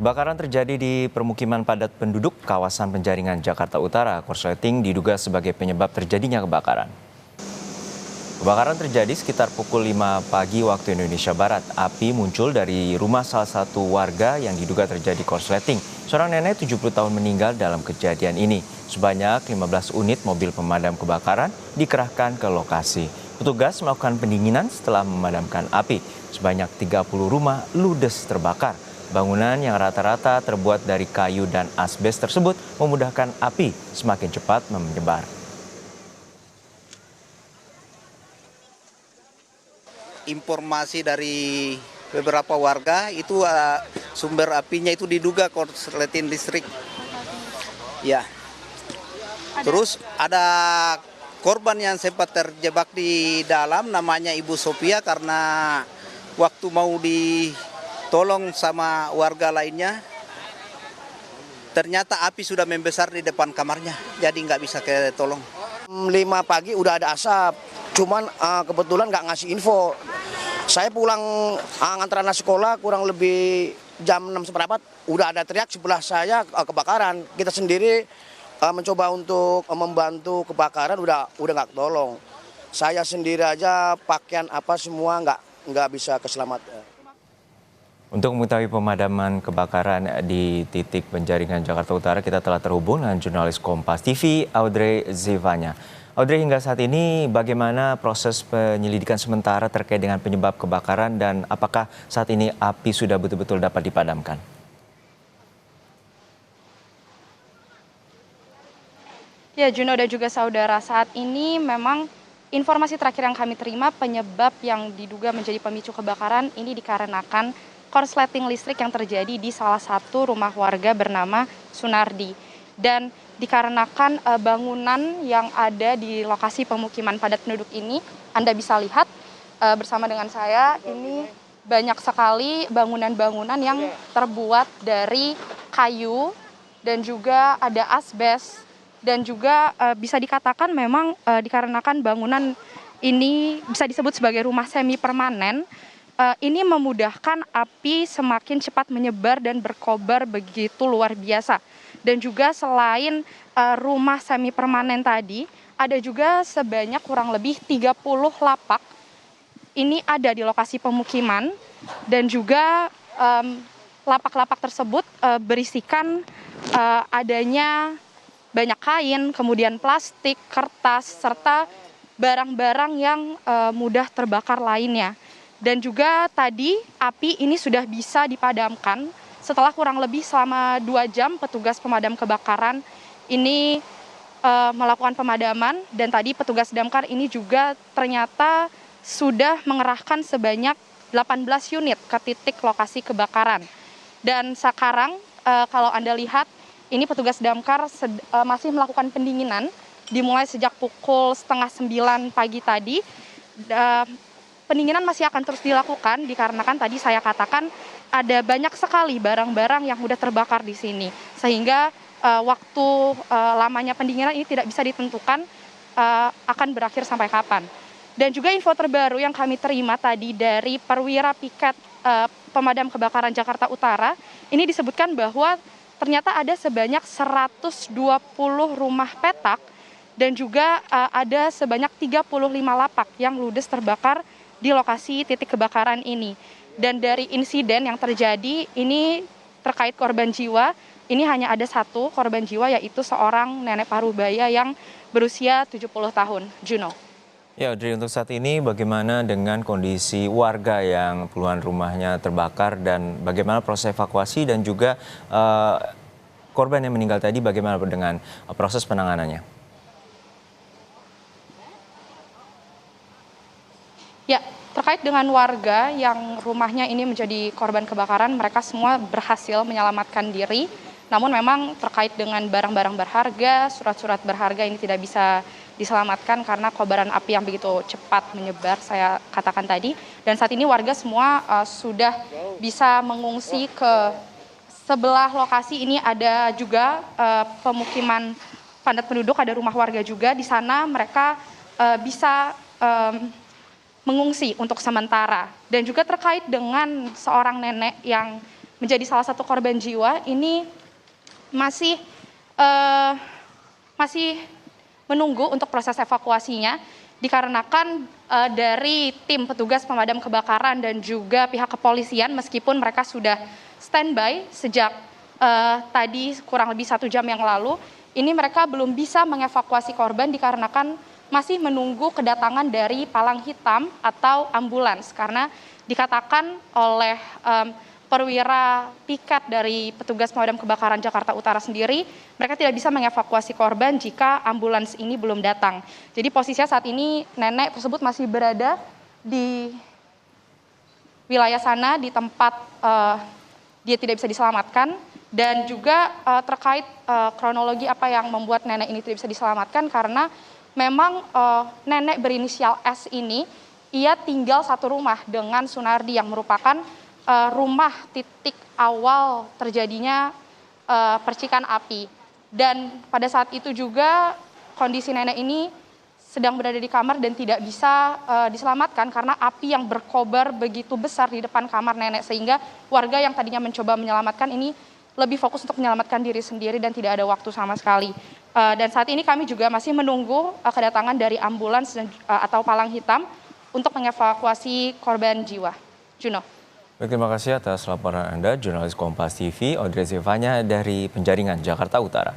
Kebakaran terjadi di permukiman padat penduduk kawasan Penjaringan, Jakarta Utara. Korsleting diduga sebagai penyebab terjadinya kebakaran. Kebakaran terjadi sekitar pukul 5 pagi waktu Indonesia Barat. Api muncul dari rumah salah satu warga yang diduga terjadi korsleting. Seorang nenek 70 tahun meninggal dalam kejadian ini. Sebanyak 15 unit mobil pemadam kebakaran dikerahkan ke lokasi. Petugas melakukan pendinginan setelah memadamkan api. Sebanyak 30 rumah ludes terbakar. Bangunan yang rata-rata terbuat dari kayu dan asbes tersebut memudahkan api semakin cepat menyebar. Informasi dari beberapa warga itu sumber apinya itu diduga korsleting listrik. Ya. Terus ada korban yang sempat terjebak di dalam, namanya Ibu Sophia, karena waktu mau ditolong sama warga lainnya, ternyata api sudah membesar di depan kamarnya, jadi nggak bisa ketolong. 5 pagi udah ada asap, cuman kebetulan nggak ngasih info. Saya pulang ngantar anak sekolah kurang lebih jam 6 seperempat, udah ada teriak sebelah saya kebakaran. Kita sendiri mencoba untuk membantu kebakaran, udah nggak tolong. Saya sendiri aja pakaian apa semua nggak bisa keselamatan. Untuk mengetahui pemadaman kebakaran di titik Penjaringan, Jakarta Utara, kita telah terhubung dengan jurnalis Kompas TV, Audrey Zivanya. Audrey, hingga saat ini bagaimana proses penyelidikan sementara terkait dengan penyebab kebakaran dan apakah saat ini api sudah betul-betul dapat dipadamkan? Ya, Juno dan juga saudara, saat ini memang informasi terakhir yang kami terima, penyebab yang diduga menjadi pemicu kebakaran ini dikarenakan korsleting listrik yang terjadi di salah satu rumah warga bernama Sunardi. Dan dikarenakan bangunan yang ada di lokasi pemukiman padat penduduk ini, Anda bisa lihat bersama dengan saya, ini banyak sekali bangunan-bangunan yang terbuat dari kayu dan juga ada asbes. Dan juga bisa dikatakan memang dikarenakan bangunan ini bisa disebut sebagai rumah semi permanen, ini memudahkan api semakin cepat menyebar dan berkobar begitu luar biasa. Dan juga selain rumah semi permanen tadi, ada juga sebanyak kurang lebih 30 lapak ini ada di lokasi pemukiman, dan juga lapak-lapak tersebut berisikan adanya banyak kain, kemudian plastik, kertas, serta barang-barang yang mudah terbakar lainnya. Dan juga tadi api ini sudah bisa dipadamkan setelah kurang lebih selama 2 jam petugas pemadam kebakaran ini melakukan pemadaman, dan tadi petugas damkar ini juga ternyata sudah mengerahkan sebanyak 18 unit ke titik lokasi kebakaran. Dan sekarang kalau Anda lihat, ini petugas damkar masih melakukan pendinginan dimulai sejak pukul 8:30 pagi tadi. Pendinginan masih akan terus dilakukan dikarenakan tadi saya katakan ada banyak sekali barang-barang yang mudah terbakar di sini. Sehingga waktu lamanya pendinginan ini tidak bisa ditentukan akan berakhir sampai kapan. Dan juga info terbaru yang kami terima tadi dari Perwira Piket Pemadam Kebakaran Jakarta Utara, ini disebutkan bahwa ternyata ada sebanyak 120 rumah petak dan juga ada sebanyak 35 lapak yang ludes terbakar di lokasi titik kebakaran ini. Dan dari insiden yang terjadi ini terkait korban jiwa, ini hanya ada 1 korban jiwa, yaitu seorang nenek parubaya yang berusia 70 tahun. Juno. Ya, Audrey, untuk saat ini bagaimana dengan kondisi warga yang puluhan rumahnya terbakar dan bagaimana proses evakuasi dan juga korban yang meninggal tadi, bagaimana dengan proses penanganannya? Ya, terkait dengan warga yang rumahnya ini menjadi korban kebakaran, mereka semua berhasil menyelamatkan diri. Namun memang terkait dengan barang-barang berharga, surat-surat berharga ini tidak bisa diselamatkan karena kobaran api yang begitu cepat menyebar, saya katakan tadi. Dan saat ini warga semua sudah bisa mengungsi ke sebelah lokasi. Ini ada juga pemukiman padat penduduk, ada rumah warga juga. Di sana mereka bisa mengungsi untuk sementara. Dan juga terkait dengan seorang nenek yang menjadi salah satu korban jiwa ini masih menunggu untuk proses evakuasinya dikarenakan dari tim petugas pemadam kebakaran dan juga pihak kepolisian meskipun mereka sudah standby sejak tadi kurang lebih 1 jam yang lalu, ini mereka belum bisa mengevakuasi korban dikarenakan masih menunggu kedatangan dari palang hitam atau ambulans karena dikatakan oleh perwira piket dari petugas pemadam kebakaran Jakarta Utara sendiri, mereka tidak bisa mengevakuasi korban jika ambulans ini belum datang. Jadi posisinya saat ini nenek tersebut masih berada di wilayah sana, di tempat dia tidak bisa diselamatkan. Dan juga terkait kronologi apa yang membuat nenek ini tidak bisa diselamatkan karena memang nenek berinisial S ini, ia tinggal satu rumah dengan Sunardi yang merupakan rumah titik awal terjadinya percikan api. Dan pada saat itu juga kondisi nenek ini sedang berada di kamar dan tidak bisa diselamatkan karena api yang berkobar begitu besar di depan kamar nenek sehingga warga yang tadinya mencoba menyelamatkan ini lebih fokus untuk menyelamatkan diri sendiri dan tidak ada waktu sama sekali. Dan saat ini kami juga masih menunggu kedatangan dari ambulans atau palang hitam untuk mengevakuasi korban jiwa. Juno. Baik, terima kasih atas laporan Anda, jurnalis Kompas TV, Audrey Zevanya dari Penjaringan, Jakarta Utara.